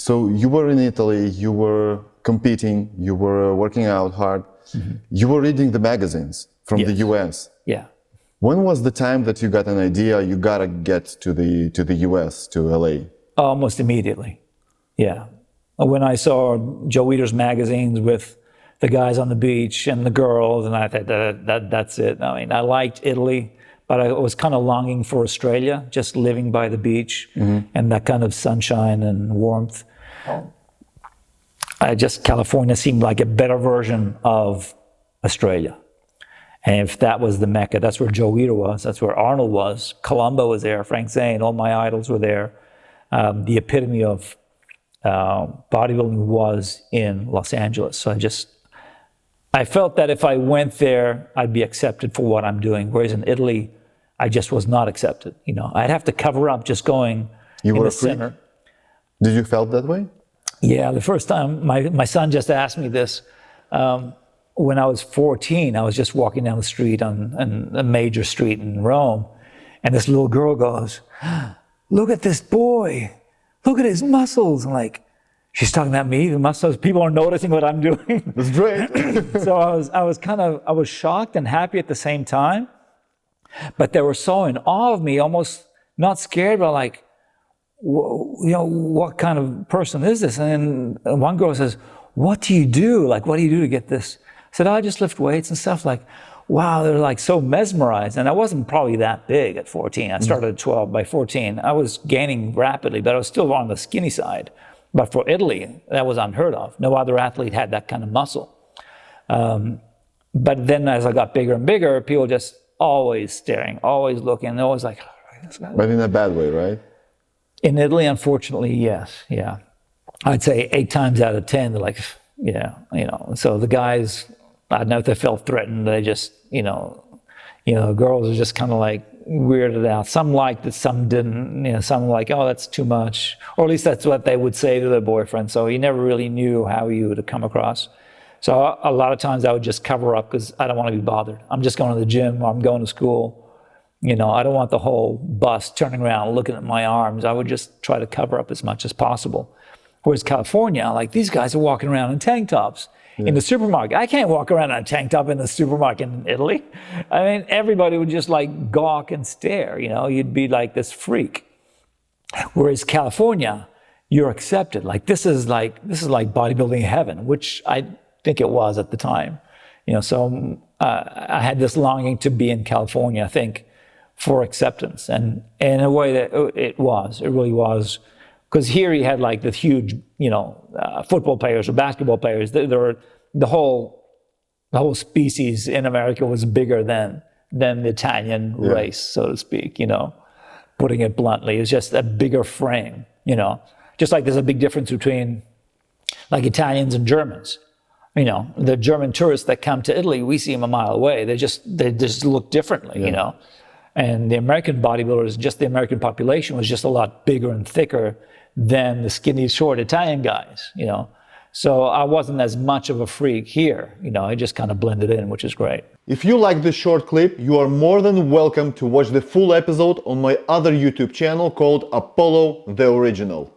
So you were in Italy, you were competing, you were working out hard, you were reading the magazines from the US. Yeah. When was the time that you got an idea you gotta get to the US, to LA? Almost immediately. Yeah. When I saw Joe Eater's magazines with the guys on the beach and the girls, and I thought that's it. I mean, I liked Italy, but I was kind of longing for Australia, just living by the beach and that kind of sunshine and warmth. California seemed like a better version of Australia. And if that was the Mecca, that's where Joe Eater was, that's where Arnold was, Columbo was there, Frank Zane, all my idols were there. The epitome of bodybuilding was in Los Angeles. So I felt that if I went there, I'd be accepted for what I'm doing. Whereas in Italy, I just was not accepted. You know, I'd have to cover up just going in the center. Did you felt that way? Yeah, the first time, my son just asked me this. When I was 14, I was just walking down the street on a major street in Rome, and this little girl goes, "Look at this boy, look at his muscles." I'm like, she's talking about me, the muscles, people are noticing what I'm doing. That's great. So I was shocked and happy at the same time, but they were so in awe of me, almost not scared, but like, you know, what kind of person is this? And then one girl says, "What do you do? Like, what do you do to get this?" I said, "Oh, I just lift weights and stuff." Like, wow, they're like so mesmerized. And I wasn't probably that big at 14. I started at 12. By 14, I was gaining rapidly, but I was still on the skinny side. But for Italy, that was unheard of. No other athlete had that kind of muscle. But then as I got bigger and bigger, people just always staring, always looking, always like, "Oh, this guy." But in a bad way, right? In Italy, unfortunately, yes, yeah. I'd say 8 times out of 10, they're like, yeah, you know. So the guys, I don't know if they felt threatened. They just, you know, girls are just kind of like weirded out. Some liked it, some didn't. You know, some were like, "Oh, that's too much," or at least that's what they would say to their boyfriend. So you never really knew how you would come across. So a lot of times I would just cover up because I don't want to be bothered. I'm just going to the gym, or I'm going to school. You know, I don't want the whole bus turning around looking at my arms. I would just try to cover up as much as possible. Whereas California, like, these guys are walking around in tank tops in the supermarket. I can't walk around in a tank top in the supermarket in Italy. I mean, everybody would just like gawk and stare, you know, you'd be like this freak. Whereas California, you're accepted. Like, this is like bodybuilding heaven, which I think it was at the time. You know, so I had this longing to be in California, I think, for acceptance. And in a way that it really was. Because here you had like the huge, you know, football players or basketball players. The whole species in America was bigger than the Italian race, so to speak, you know, putting it bluntly. It's just a bigger frame, you know. Just like there's a big difference between like Italians and Germans. You know, the German tourists that come to Italy, we see them a mile away. They just look differently, you know. And the American bodybuilders, just the American population was just a lot bigger and thicker than the skinny, short Italian guys, you know. So I wasn't as much of a freak here, you know. I just kind of blended in, which is great. If you like this short clip, you are more than welcome to watch the full episode on my other YouTube channel called Apollo the Original.